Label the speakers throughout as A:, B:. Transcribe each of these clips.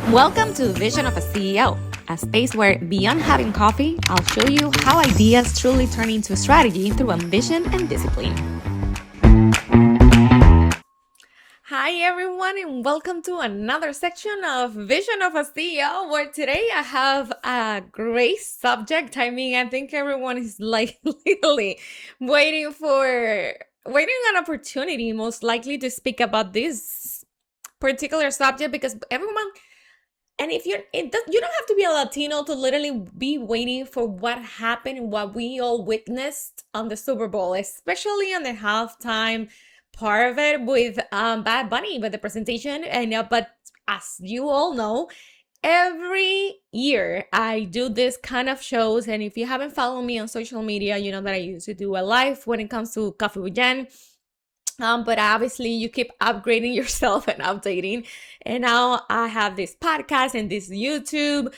A: Welcome to Vision of a CEO, a space where beyond having coffee, I'll show you how ideas truly turn into strategy through ambition and discipline. Hi everyone, and welcome to another section of Vision of a CEO, where today I have a great subject. I mean, I think everyone is like literally waiting an opportunity, most likely, to speak about this particular subject, because everyone, and if you don't have to be a Latino to literally be waiting for what happened and what we all witnessed on the Super Bowl, especially on the halftime part of it with Bad Bunny with the presentation. And but as you all know, every year I do this kind of shows, and if you haven't followed me on social media, you know that I used to do a live when it comes to Coffee with Jen. But obviously you keep upgrading yourself and updating. And now I have this podcast and this YouTube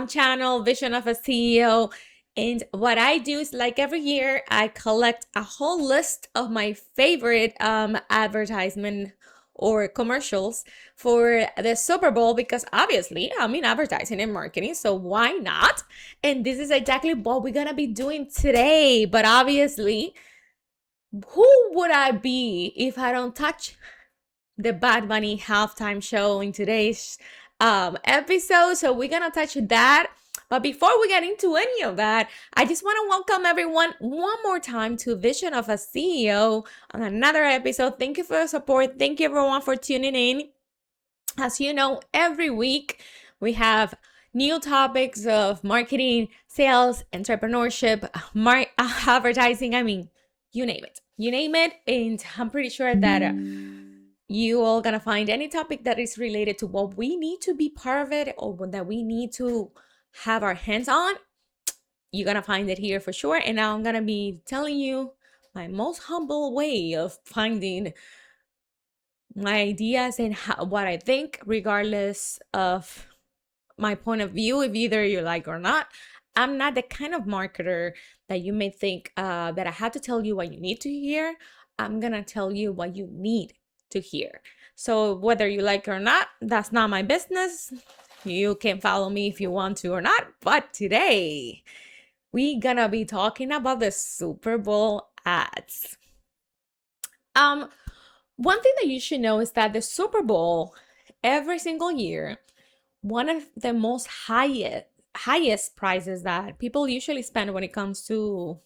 A: channel, Vision of a CEO. And what I do is, like every year, I collect a whole list of my favorite advertisement or commercials for the Super Bowl, because obviously I'm in advertising and marketing, so why not? And this is exactly what we're gonna be doing today. But obviously, who would I be if I don't touch the Bad Bunny halftime show in today's episode? So we're gonna touch that. But before we get into any of that, I just want to welcome everyone one more time to Vision of a CEO on another episode. Thank you for your support. Thank you everyone for tuning in. As you know, every week we have new topics of marketing, sales, entrepreneurship, advertising. I mean, you name it. You name it. And I'm pretty sure that you all gonna find any topic that is related to what we need to be part of it, or that we need to have our hands on. You're gonna find it here for sure. And now I'm gonna be telling you my most humble way of finding my ideas and what I think, regardless of my point of view, if either you like or not. I'm not the kind of marketer that you may think that I have to tell you what you need to hear. I'm gonna tell you what you need to hear. So whether you like it or not, that's not my business. You can follow me if you want to or not. But today, we're gonna be talking about the Super Bowl ads. One thing that you should know is that the Super Bowl, every single year, one of the most highest prices that people usually spend when it comes to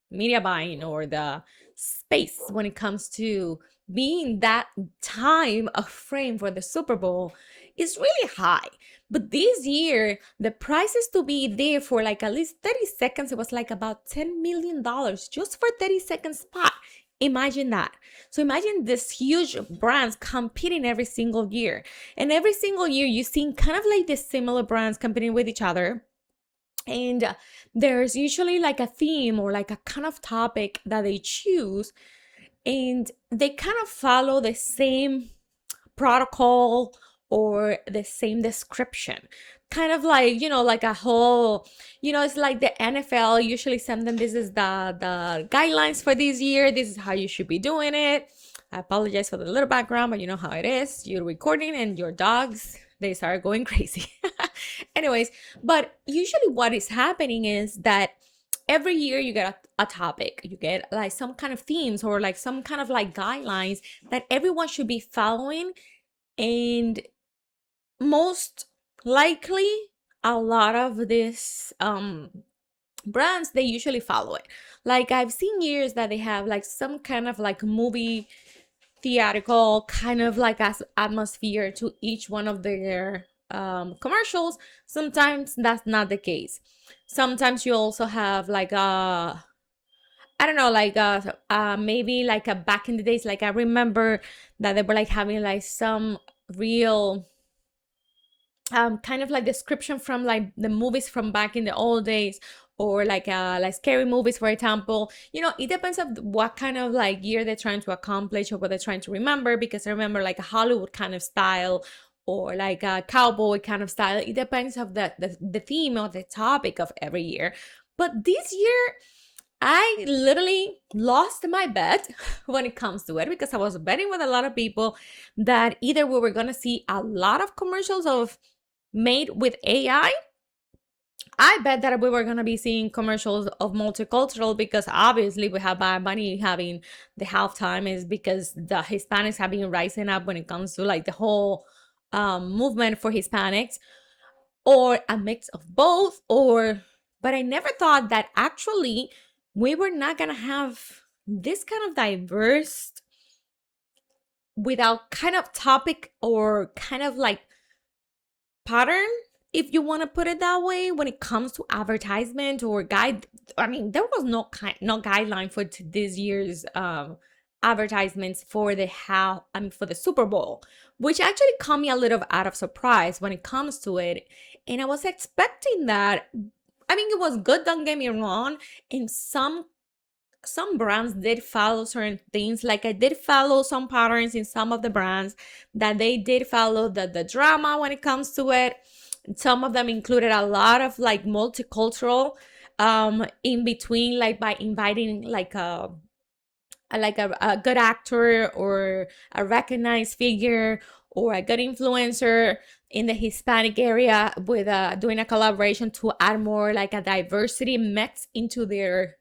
A: media buying, or the space when it comes to being that time of frame for the Super Bowl, is really high. But this year, the prices to be there for like at least 30 seconds, it was like about $10 million just for 30 second spot. Imagine that. So imagine this huge brands competing every single year. And every single year you see kind of like the similar brands competing with each other. And there's usually like a theme or like a kind of topic that they choose. And they kind of follow the same protocol or the same description. Kind of like, like a whole, it's like the NFL usually send them, this is the guidelines for this year. This is how you should be doing it. I apologize for the little background, but you know how it is. You're recording and your dogs, they start going crazy. Anyways, but usually what is happening is that every year you get a topic, you get like some kind of themes or like some kind of like guidelines that everyone should be following. And most likely a lot of these brands, they usually follow it. Like I've seen years that they have like some kind of like movie theatrical kind of like atmosphere to each one of their commercials. Sometimes that's not the case. Sometimes you also have like I don't know, like maybe like a back in the days, like I remember that they were like having like some real kind of like description from like the movies from back in the old days, or like scary movies, for example. It depends of what kind of like year they're trying to accomplish or what they're trying to remember, because I remember like a Hollywood kind of style or like a cowboy kind of style. It depends of the theme or the topic of every year. But this year I literally lost my bet when it comes to it because I was betting with a lot of people that either we were going to see a lot of commercials of made with AI. I bet that we were going to be seeing commercials of multicultural because obviously we have Bad Bunny having the halftime is because the Hispanics have been rising up when it comes to like the whole movement for Hispanics, or a mix of both, or but I never thought that actually we were not going to have this kind of diverse without kind of topic or kind of like pattern, if you want to put it that way, when it comes to advertisement or guide. I mean, there was no guideline for this year's advertisements for the for the Super Bowl, which actually caught me a little out of surprise when it comes to it. And I was expecting that. I mean, it was good, don't get me wrong, and some brands did follow certain things. Like I did follow some patterns in some of the brands that they did follow the drama when it comes to it. Some of them included a lot of like multicultural in between, like by inviting like a good actor or a recognized figure or a good influencer in the Hispanic area with doing a collaboration to add more like a diversity mix into their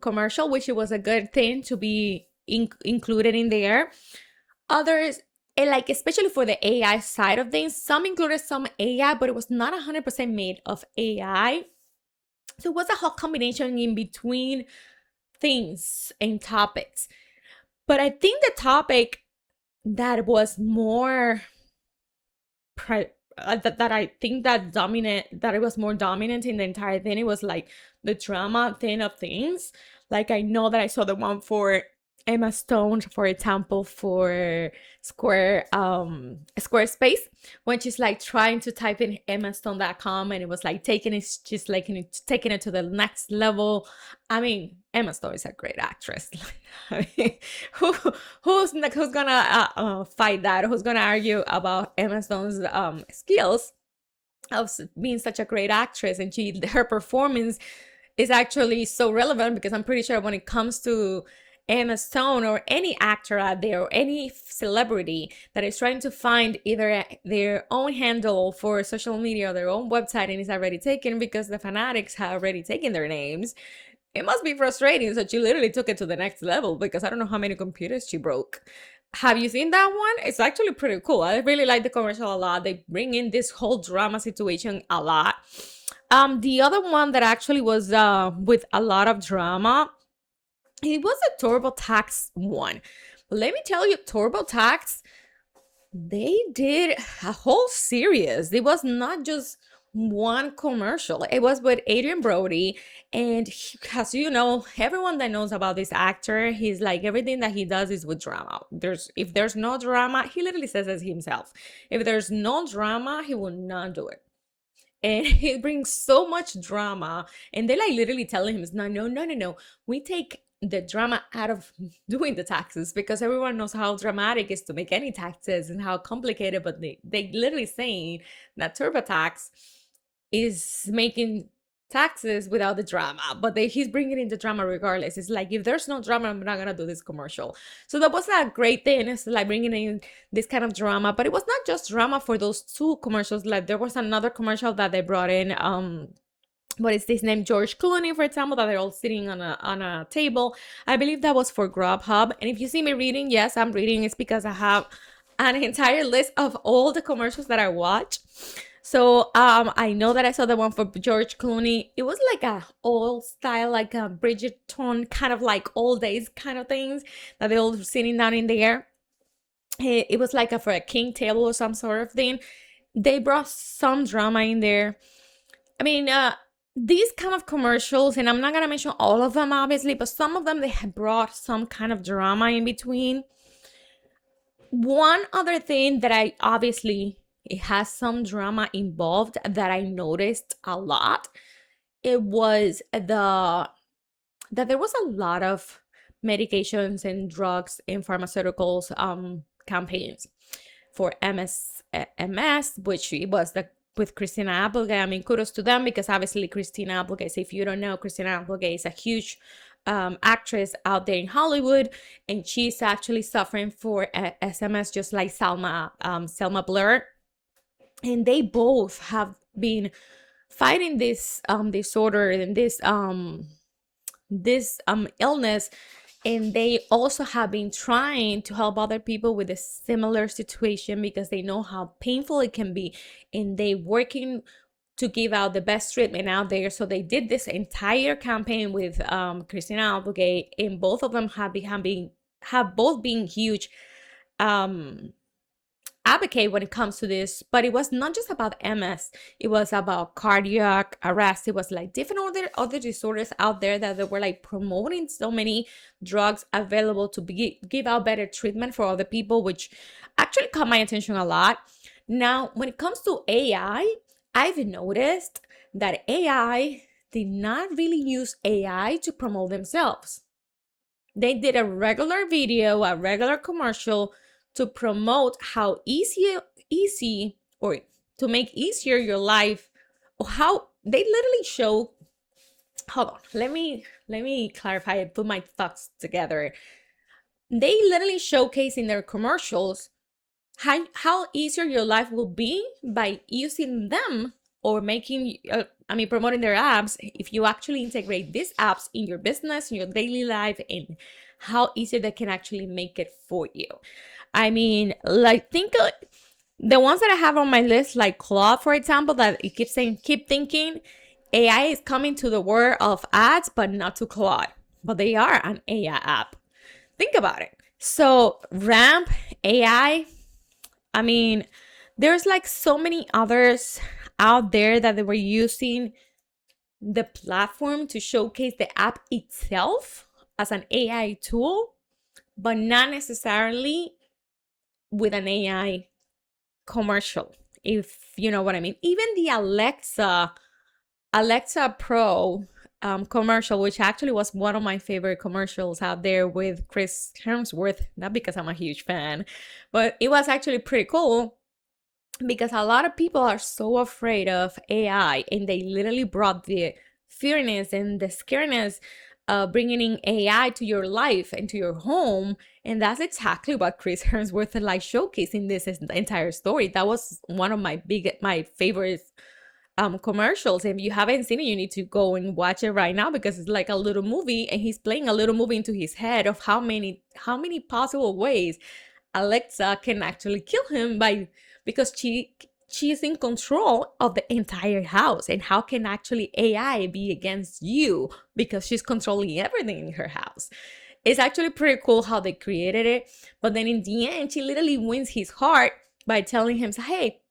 A: commercial, which it was a good thing to be included in there. Others, like especially for the AI side of things, some included some AI, but it was not 100% made of AI. So it was a whole combination in between things and topics. But I think the topic that was more that I think that it was more dominant in the entire thing, it was like the drama thing of things. Like I know that I saw the one for Emma Stone, for example, for Squarespace, when she's like trying to type in emmastone.com, and it was like taking it to the next level. I mean, Emma Stone is a great actress. I mean, who's gonna fight that? Who's gonna argue about Emma Stone's skills of being such a great actress? And her performance is actually so relevant because I'm pretty sure when it comes to Emma Stone or any actor out there or any celebrity that is trying to find either their own handle for social media or their own website and is already taken because the fanatics have already taken their names, it must be frustrating. So she literally took it to the next level because I don't know how many computers she broke. Have you seen that one? It's actually pretty cool. I really like the commercial a lot. They bring in this whole drama situation a lot. The other one that actually was with a lot of drama, it was a TurboTax one. But let me tell you, TurboTax, they did a whole series. It was not just one commercial. It was with Adrian Brody, and as you know, everyone that knows about this actor, he's like everything that he does is with drama. If there's no drama, he literally says it himself. If there's no drama, he will not do it. And he brings so much drama, and they like literally telling him, no, we take the drama out of doing the taxes because everyone knows how dramatic it is to make any taxes and how complicated, but they literally saying that TurboTax is making taxes without the drama, but he's bringing in the drama regardless. It's like, if there's no drama, I'm not gonna do this commercial. So that was a great thing. It's like bringing in this kind of drama, but it was not just drama for those two commercials. Like there was another commercial that they brought in, what is this name, George Clooney, for example, that they're all sitting on a table. I believe that was for Grubhub. And if you see me reading, yes, I'm reading. It's because I have an entire list of all the commercials that I watch. So I know that I saw the one for George Clooney. It was like a old style, like a Bridgerton kind of like old days kind of things that they're all sitting down in there. It was like for a king table or some sort of thing. They brought some drama in there. I mean, these kind of commercials, and I'm not gonna mention all of them obviously, but some of them they had brought some kind of drama in between. One other thing that I obviously it has some drama involved that I noticed a lot. It was that there was a lot of medications and drugs and pharmaceuticals campaigns for MS, which it was with Christina Applegate. I mean, kudos to them, because obviously Christina Applegate, if you don't know, Christina Applegate is a huge actress out there in Hollywood, and she's actually suffering for SMS, just like Selma Blair, and they both have been fighting this disorder and this illness, and they also have been trying to help other people with a similar situation, because they know how painful it can be, and they working to give out the best treatment out there. So they did this entire campaign with Christina Applegate, and both of them have both been huge um advocate when it comes to this. But it was not just about MS, it was about cardiac arrest. It was like different other disorders out there that they were like promoting so many drugs available to give out better treatment for other people, which actually caught my attention a lot. Now, when it comes to AI, I've noticed that AI did not really use AI to promote themselves. They did a regular video, a regular commercial to promote how easy, or to make easier your life, or how they literally show. Hold on, let me clarify and put my thoughts together. They literally showcase in their commercials how easier your life will be by using them, or making promoting their apps, if you actually integrate these apps in your business, in your daily life, and how easy they can actually make it for you. I mean, like, think the ones that I have on my list, like Claude, for example, that it keeps saying, keep thinking AI is coming to the world of ads, but not to Claude. But they are an AI app. Think about it. So Ramp AI, I mean, there's like so many others out there that they were using the platform to showcase the app itself as an AI tool, but not necessarily with an AI commercial, if you know what I mean. Even the Alexa Pro commercial, which actually was one of my favorite commercials out there with Chris Hemsworth, not because I'm a huge fan, but it was actually pretty cool, because a lot of people are so afraid of AI, and they literally brought the fearness and the scariness bringing in AI to your life and to your home. And that's exactly what Chris Hemsworth like showcasing this entire story. That was one of my favorite commercials. If you haven't seen it, you need to go and watch it right now, because it's like a little movie, and he's playing a little movie into his head of how many possible ways Alexa can actually kill him, because she's in control of the entire house. And how can actually AI be against you, because she's controlling everything in her house? It's actually pretty cool how they created it. But then in the end, she literally wins his heart by telling him, hey,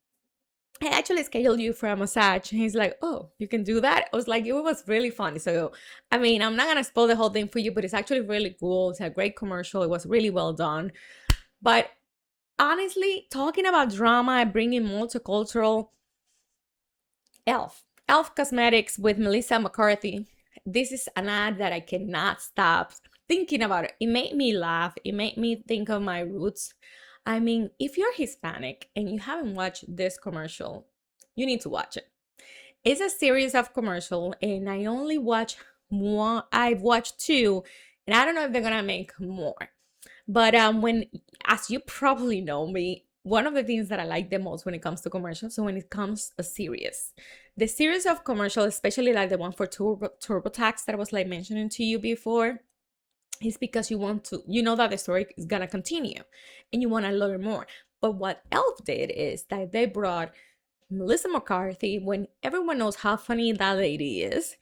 A: I actually scheduled you for a massage. And he's like, oh, you can do that? I was like, it was really funny. So, I mean, I'm not going to spoil the whole thing for you, but it's actually really cool. It's a great commercial. It was really well done. But honestly, talking about drama and bringing multicultural, Elf Cosmetics with Melissa McCarthy. This is an ad that I cannot stop thinking about it. It made me laugh. It made me think of my roots. I mean, if you're Hispanic and you haven't watched this commercial, you need to watch it. It's a series of commercial, and I only watch one. I've watched two, and I don't know if they're gonna make more. But as you probably know me, one of the things that I like the most when it comes to commercials, so when it comes a series, the series of commercials, especially like the one for TurboTax that I was like mentioning to you before, is because you know that the story is gonna continue, and you want to learn more. But what Elf did is that they brought Melissa McCarthy, when everyone knows how funny that lady is.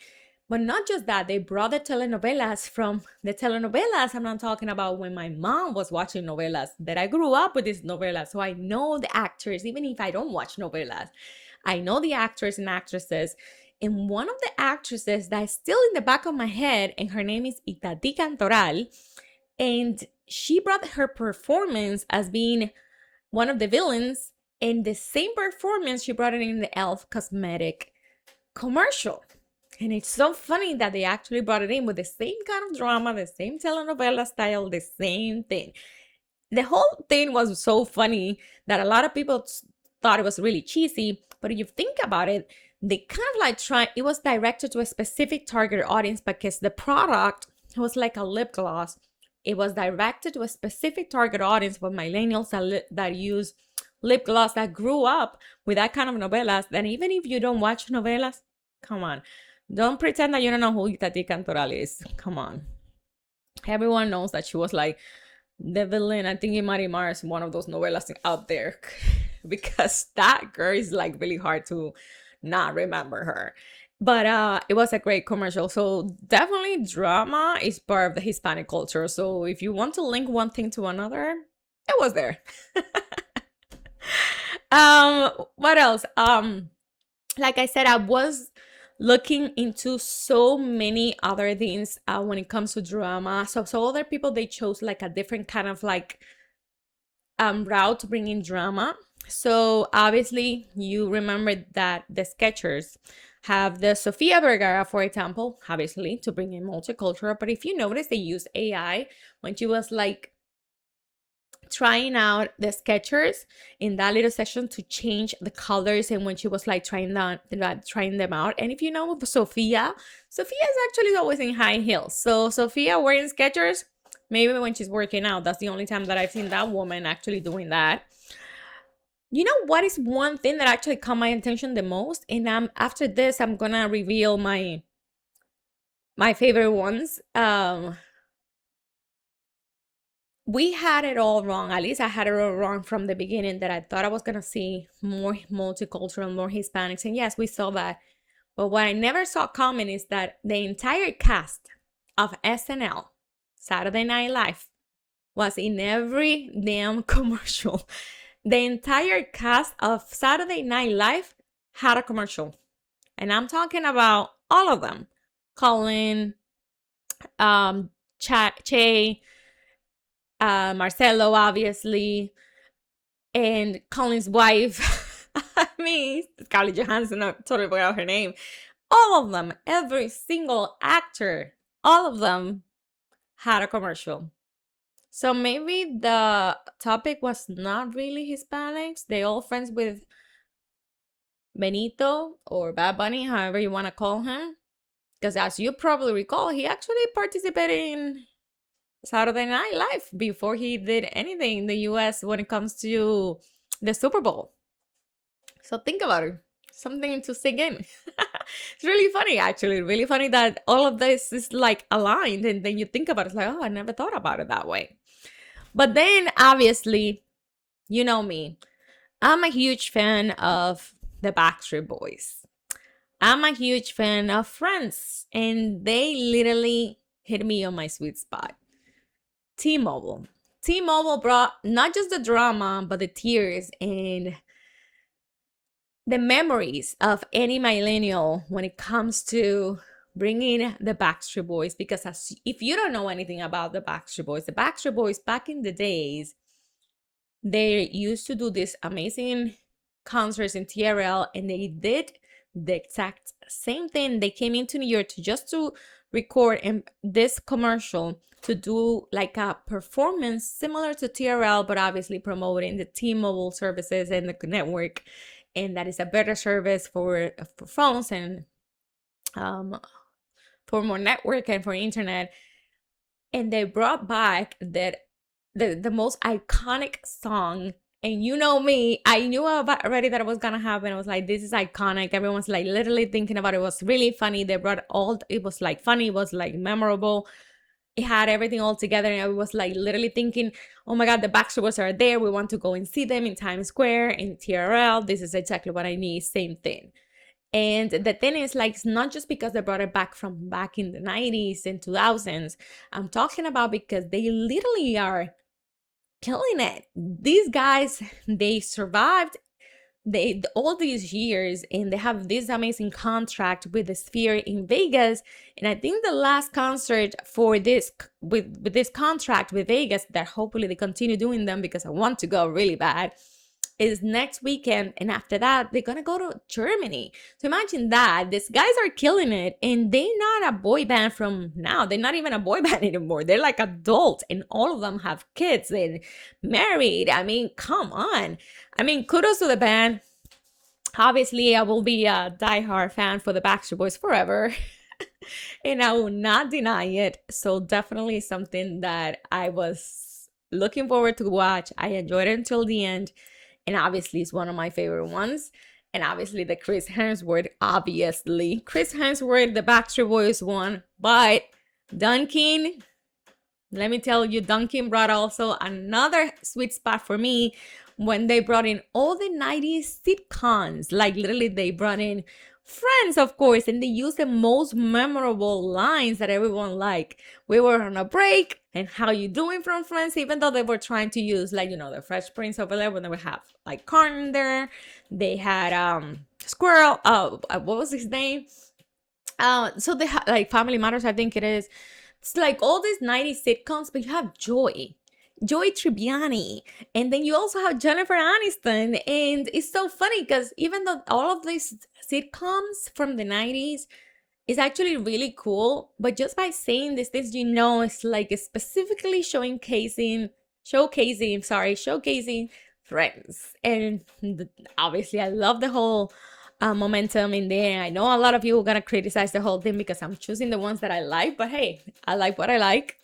A: But not just that, they brought the telenovelas from the telenovelas. I'm not talking about when my mom was watching novelas, that I grew up with these novelas. So I know the actors, even if I don't watch novelas. I know the actors and actresses. And one of the actresses that is still in the back of my head, and her name is Itati Cantoral. And she brought her performance as being one of the villains. And the same performance, she brought it in the Elf cosmetic commercial. And it's so funny that they actually brought it in with the same kind of drama, the same telenovela style, the same thing. The whole thing was so funny that a lot of people thought it was really cheesy. But if you think about it, they kind of like it was directed to a specific target audience because the product was like a lip gloss. It was directed to a specific target audience for millennials that use lip gloss, that grew up with that kind of novelas. Then even if you don't watch novelas, come on, don't pretend that you don't know who Tati Cantoral is. Come on. Everyone knows that she was like the villain, I think, in Marimar is one of those novelas out there. Because that girl is like really hard to not remember her. But it was a great commercial. So definitely drama is part of the Hispanic culture. So if you want to link one thing to another, it was there. What else? Like I said, I was looking into so many other things when it comes to drama. So other people, they chose like a different kind of like route to bring in drama. So obviously you remember that the Skechers have the Sofia Vergara, for example, obviously to bring in multicultural. But if you notice, they use AI when she was like trying out the Skechers in that little section to change the colors, and when she was like trying them out. And if you know Sophia is actually always in high heels. So Sophia wearing Skechers, maybe when she's working out, that's the only time that I've seen that woman actually doing that. You know what is one thing that actually caught my attention the most? And after this, I'm gonna reveal my favorite ones. We had it all wrong. At least I had it all wrong from the beginning, that I thought I was going to see more multicultural, more Hispanics. And yes, we saw that. But what I never saw coming is that the entire cast of SNL, Saturday Night Live, was in every damn commercial. The entire cast of Saturday Night Live had a commercial. And I'm talking about all of them. Colin, Che, Marcelo, obviously, and Colin's wife. I mean, Scarlett Johansson, I totally forgot her name. All of them, every single actor, all of them had a commercial. So maybe the topic was not really Hispanics. They all friends with Benito or Bad Bunny, however you want to call him. Because as you probably recall, he actually participated in Saturday Night Live before he did anything in the US when it comes to the Super Bowl. So think about it. Something to sink in. It's really funny, actually. Really funny that all of this is like aligned, and then you think about it, it's like, oh, I never thought about it that way. But then obviously, you know me, I'm a huge fan of the Backstreet Boys. I'm a huge fan of Friends, and they literally hit me on my sweet spot. T-Mobile. T-Mobile brought not just the drama, but the tears and the memories of any millennial when it comes to bringing the Backstreet Boys. Because if you don't know anything about the Backstreet Boys back in the days, they used to do these amazing concerts in TRL, and they did the exact same thing. They came into New York to record this commercial, to do like a performance similar to TRL, but obviously promoting the T-Mobile services and the network, and that is a better service for phones and for more network and for internet. And they brought back the most iconic song. And you know me, I knew already that it was gonna happen. I was like, this is iconic. Everyone's like literally thinking about it. It was really funny. They brought it was like funny, it was like memorable. It had everything all together, and I was like literally thinking, oh my God, the Backstreet Boys are there. We want to go and see them in Times Square, in TRL. This is exactly what I need. Same thing. And the thing is, like, it's not just because they brought it back from back in the 90s and 2000s. I'm talking about because they literally are killing it. These guys, they survived all these years, and they have this amazing contract with the Sphere in Vegas. And I think the last concert for this with this contract with Vegas, that hopefully they continue doing them, because I want to go really bad, is next weekend, and after that they're gonna go to Germany. So imagine that these guys are killing it, and they're not a boy band from now. They're not even a boy band anymore. They're like adults, and all of them have kids and married. I mean, come on. I mean, kudos to the band. Obviously, I will be a diehard fan for the Backstreet Boys forever. And I will not deny it. So definitely something that I was looking forward to watch. I enjoyed it until the end, and obviously it's one of my favorite ones. And obviously the Chris Hemsworth, the Backstreet Boys one, but Duncan, let me tell you, Duncan brought also another sweet spot for me when they brought in all the 90s sitcoms. Like literally they brought in Friends, of course, and they used the most memorable lines that everyone liked. We were on a break, and how you doing from Friends, even though they were trying to use like, the Fresh Prince over there when they would have like Carton there. They had Squirrel, what was his name? So they had like Family Matters, I think it is. It's like all these 90s sitcoms, but you have Joy Tribbiani, and then you also have Jennifer Aniston. And it's so funny because even though all of these sitcoms from the 90s is actually really cool, but just by saying these things, it's like specifically showcasing Friends. And obviously I love the whole momentum in there. I know a lot of you are gonna criticize the whole thing because I'm choosing the ones that I like, but hey, I like what I like.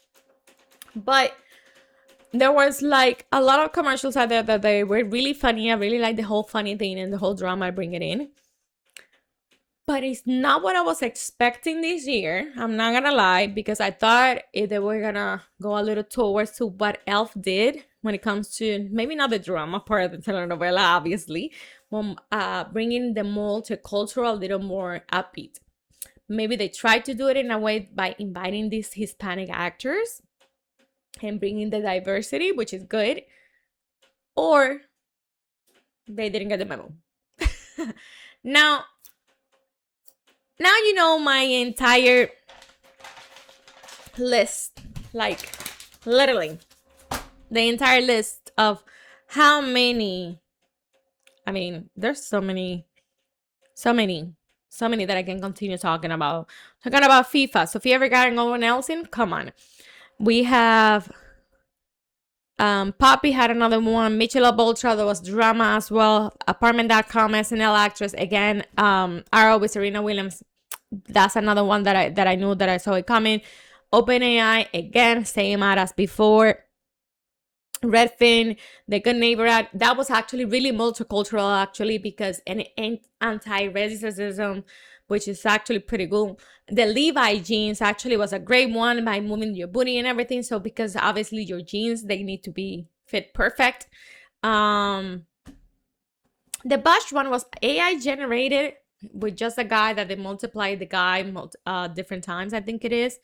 A: But there was like a lot of commercials out there that they were really funny. I really like the whole funny thing and the whole drama I bring it in. But it's not what I was expecting this year. I'm not gonna lie, because I thought they were gonna go a little towards to what Elf did when it comes to maybe not the drama part of the telenovela, obviously, but bringing the multicultural a little more upbeat. Maybe they tried to do it in a way by inviting these Hispanic actors and bringing the diversity, which is good, or they didn't get the memo. now my entire list, like literally the entire list of how many, I mean, there's so many that I can continue talking about FIFA, Sofia Vergara and Owen Nelson. Come on. We have Poppy had another one. Michelob Ultra, there was drama as well. Apartment.com, SNL actress again. RO with Serena Williams. That's another one that I knew that I saw it coming. OpenAI again, same ad as before. Redfin, The Good Neighbor ad. That was actually really multicultural, actually, because an anti-racism, which is actually pretty good. The Levi jeans actually was a great one by moving your booty and everything. So because obviously your jeans, they need to be fit perfect. The Bosch one was AI generated with just a guy that they multiplied the guy different times, I think it is.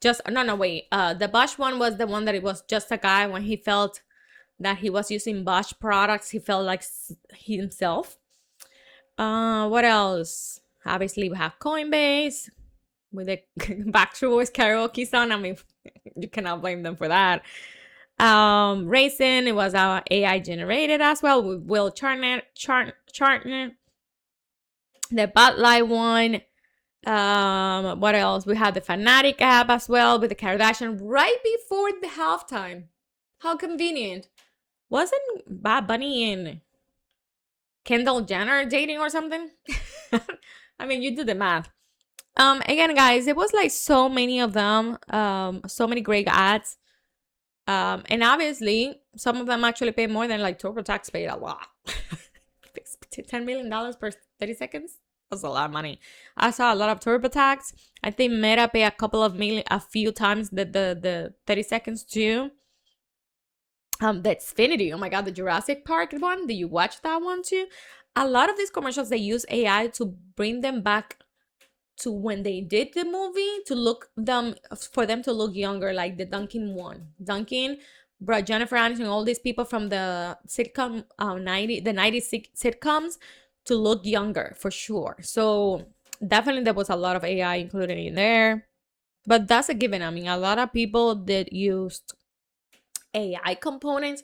A: The Bosch one was the one that it was just a guy when he felt that he was using Bosch products. He felt like himself. What else? Obviously, we have Coinbase with the Backstreet Boys karaoke song. I mean, you cannot blame them for that. Racing, it was our AI generated as well with Will Chartner. The Bud Light one. What else? We had the Fanatic app as well with the Kardashian right before the halftime. How convenient. Wasn't Bad Bunny and Kendall Jenner dating or something? I mean, you do the math. Again, guys, it was like so many of them, so many great ads. And obviously, some of them actually paid more than like TurboTax paid a lot. $10 million per 30 seconds? That's a lot of money. I saw a lot of TurboTax. I think Meta paid a few times the 30 seconds too. The Xfinity, oh my god, the Jurassic Park one. Did you watch that one too? A lot of these commercials, they use AI to bring them back to when they did the movie, for them to look younger, like the Duncan one. Duncan brought Jennifer Aniston, all these people from the sitcom, the 90s sitcoms to look younger for sure. So definitely there was a lot of AI included in there. But that's a given. I mean, a lot of people that used AI components,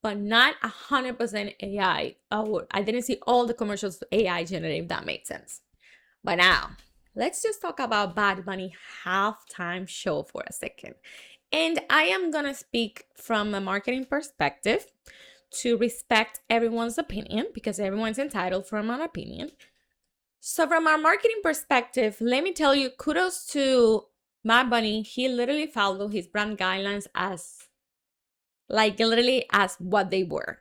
A: but not 100% AI. Oh, I didn't see all the commercials AI generated, if that made sense. But now, let's just talk about Bad Bunny halftime show for a second. And I am gonna speak from a marketing perspective to respect everyone's opinion because everyone's entitled from an opinion. So from our marketing perspective, let me tell you, kudos to Bad Bunny. He literally followed his brand guidelines as like literally as what they were.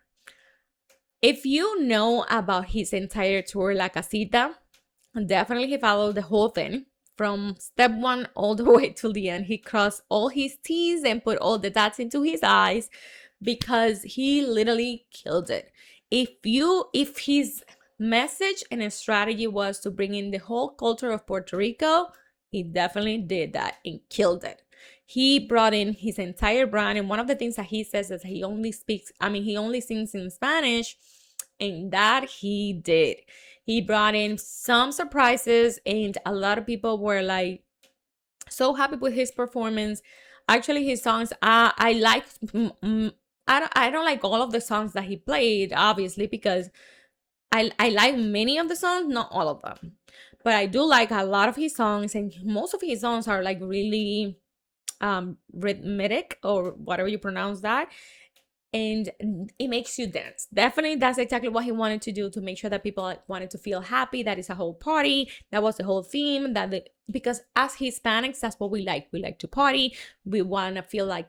A: If you know about his entire tour, La Casita, definitely he followed the whole thing from step one all the way till the end. He crossed all his T's and put all the dots into his eyes because he literally killed it. If his message and his strategy was to bring in the whole culture of Puerto Rico, he definitely did that and killed it. He brought in his entire brand, and one of the things that he says is he only sings in Spanish, and that he did. He brought in some surprises, and a lot of people were like so happy with his performance. Actually, his songs, I like. I don't like all of the songs that he played, obviously, because I like many of the songs, not all of them, but I do like a lot of his songs, and most of his songs are like really rhythmic or whatever you pronounce that, and it makes you dance. Definitely, that's exactly what he wanted to do, to make sure that people wanted to feel happy, that it's a whole party. That was the whole theme, because as Hispanics, that's what we like. We like to party. We want to feel like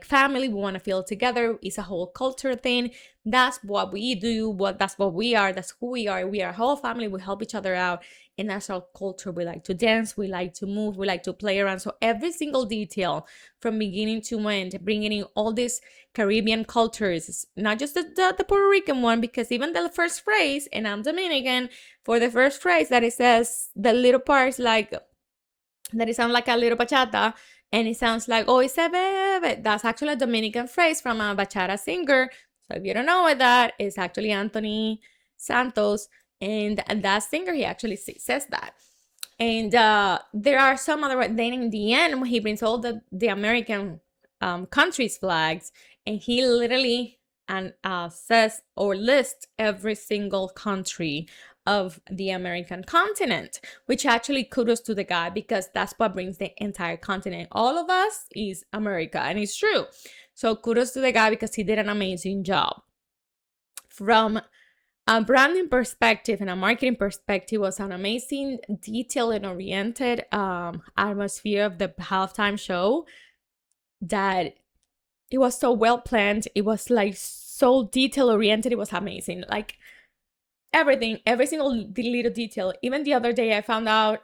A: family. We want to feel together. It's a whole culture thing. That's what we do. That's what we are. That's who we are. We are a whole family. We help each other out, and that's our culture. We like to dance. We like to move. We like to play around. So every single detail from beginning to end, bringing in all these Caribbean cultures, not just the Puerto Rican one, because even the first phrase, and I'm Dominican, for the first phrase that it says the little parts like that, it sounds like a little bachata, and it sounds like "oh, it's a bebe." That's actually a Dominican phrase from a bachata singer. So if you don't know what that is, actually Anthony Santos, and that singer, he actually says that. And there are some other. Then in the end, when he brings all the American countries' flags, and he literally says or lists every single country of the American continent, which actually kudos to the guy, because that's what brings the entire continent. All of us is America, and it's true. So kudos to the guy because he did an amazing job. From a branding perspective and a marketing perspective, was an amazing, detailed and oriented atmosphere of the halftime show, that it was so well planned. It was like so detail oriented. It was amazing. Like everything, every single little detail. Even the other day, I found out,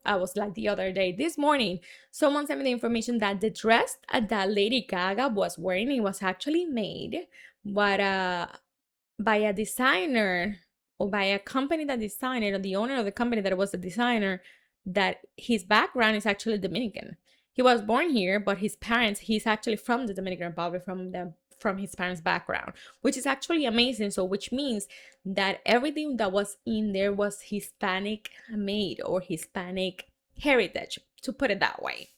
A: this morning, someone sent me the information that the dress that Lady Gaga was wearing, it was actually made by a designer, or by a company that designed it, or the owner of the company that was the designer, that his background is actually Dominican. He was born here, but he's actually from the Dominican Republic, from his parents' background, which is actually amazing. So which means that everything that was in there was Hispanic made, or Hispanic heritage, to put it that way.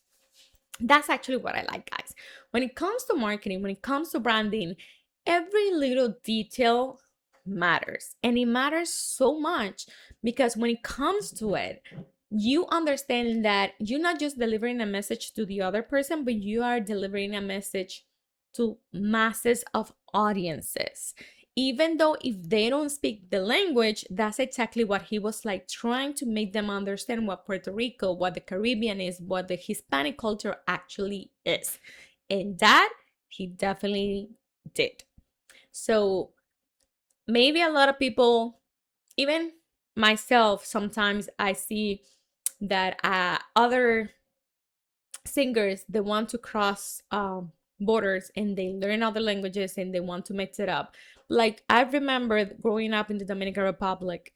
A: That's actually what I like, guys. When it comes to marketing, when it comes to branding, every little detail matters, and it matters so much, because when it comes to it, you understand that you're not just delivering a message to the other person, but you are delivering a message to masses of audiences. Even though if they don't speak the language, that's exactly what he was like, trying to make them understand what Puerto Rico, what the Caribbean is, what the Hispanic culture actually is. And that he definitely did. So maybe a lot of people, even myself, sometimes I see that other singers, they want to cross borders, and they learn other languages, and they want to mix it up. Like, I remember growing up in the Dominican Republic,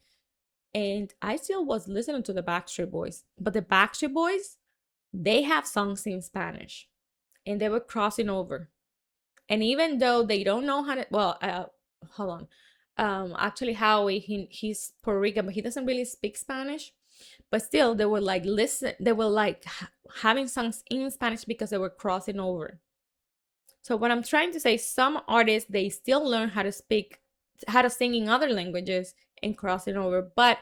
A: and I still was listening to the Backstreet Boys, but the Backstreet Boys, they have songs in Spanish, and they were crossing over. And even though they don't know how to, hold on, actually Howie, he's Puerto Rican, but he doesn't really speak Spanish. But still, they were like having songs in Spanish because they were crossing over. So what I'm trying to say, some artists, they still learn how to speak, how to sing in other languages and crossing over. But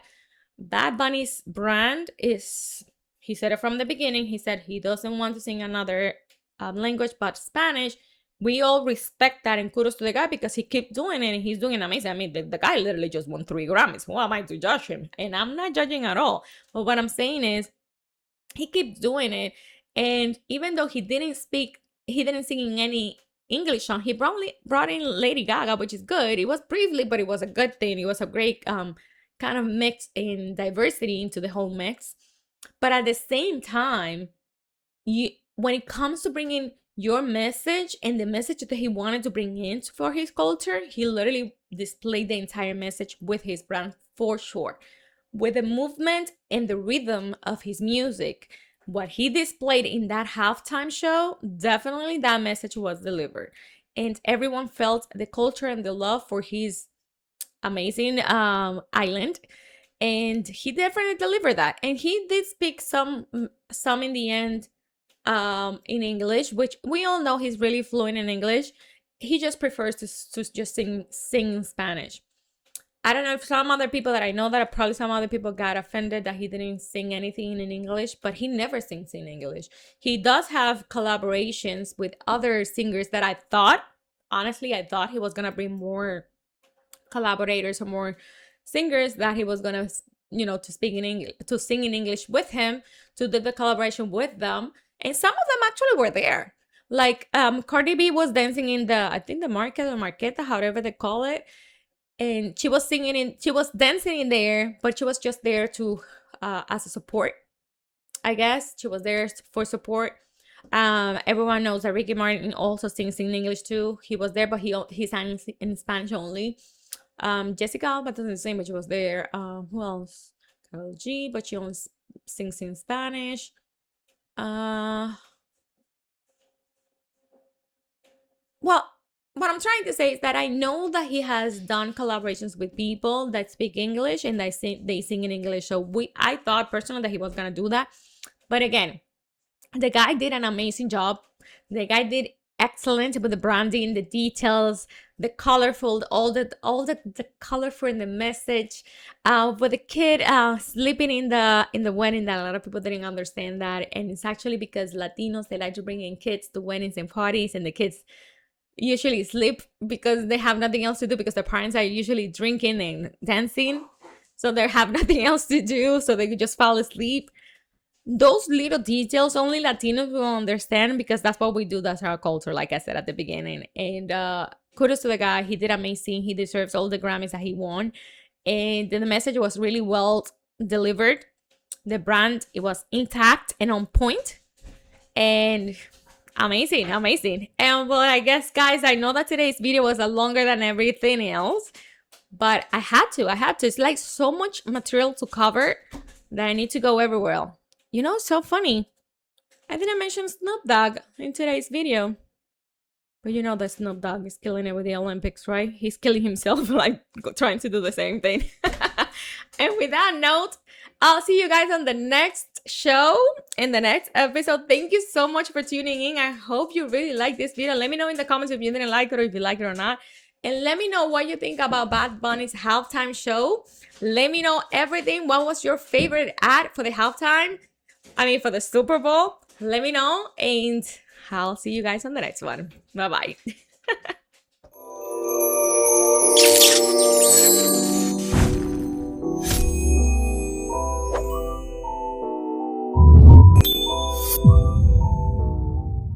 A: Bad Bunny's brand is, he said it from the beginning. He said he doesn't want to sing another language but Spanish. We all respect that, and kudos to the guy because he keeps doing it and he's doing amazing. I mean, the guy literally just won 3 Grammys. Who am I to judge him? And I'm not judging at all. But what I'm saying is, he keeps doing it. And even though he didn't sing in any English song, he brought in Lady Gaga, which is good. It was briefly, but it was a good thing. It was a great kind of mix in diversity into the whole mix. But at the same time, when it comes to bringing your message and the message that he wanted to bring in for his culture, he literally displayed the entire message with his brand for sure. With the movement and the rhythm of his music, what he displayed in that halftime show, definitely that message was delivered. And everyone felt the culture and the love for his amazing island. And he definitely delivered that. And he did speak some in the end in English, which we all know he's really fluent in English. He just prefers to just sing in Spanish. I don't know if some other people that I know, that probably some other people got offended that he didn't sing anything in English, but he never sings in English. He does have collaborations with other singers that I thought he was going to bring more collaborators or more singers that he was going to, to speak in English, to sing in English with him, to do the collaboration with them. And some of them actually were there. Like Cardi B was dancing in I think the Market or Marqueta, however they call it. And she was dancing in there, but she was just there to as a support, I guess. She was there for support. Everyone knows that Ricky Martin also sings in English too. He was there, but he sang in Spanish only. Jessica Alba doesn't sing, but she was there. Who else? Karol G, but she only sings in Spanish. Well, what I'm trying to say is that I know that he has done collaborations with people that speak English and they sing in English. So I thought personally that he was gonna do that. But again, the guy did an amazing job. The guy did excellent with the branding, the details, the colorful, all the colorful in the message. With the kid sleeping in the wedding, that a lot of people didn't understand that. And it's actually because Latinos, they like to bring in kids to weddings and parties, and the kids usually sleep because they have nothing else to do, because their parents are usually drinking and dancing, so they have nothing else to do, so they could just fall asleep. Those little details only Latinos will understand, because that's what we do. That's our culture, like I said at the beginning. And kudos to the guy. He did amazing. He deserves all the Grammys that he won. And the message was really well delivered. The brand, it was intact and on point. And amazing. And well, I guess, guys, I know that today's video was longer than everything else, but I had to. It's like so much material to cover that I need to go everywhere. So funny. I didn't mention Snoop Dogg in today's video. But that Snoop Dogg is killing it with the Olympics, right? He's killing himself, like trying to do the same thing. And with that note, I'll see you guys on the next show, in the next episode. Thank you so much for tuning in. I hope you really liked this video. Let me know in the comments if you didn't like it or if you like it or not. And let me know what you think about Bad Bunny's halftime show. Let me know everything. What was your favorite ad for the halftime? For the Super Bowl. Let me know. And I'll see you guys on the next one. Bye-bye.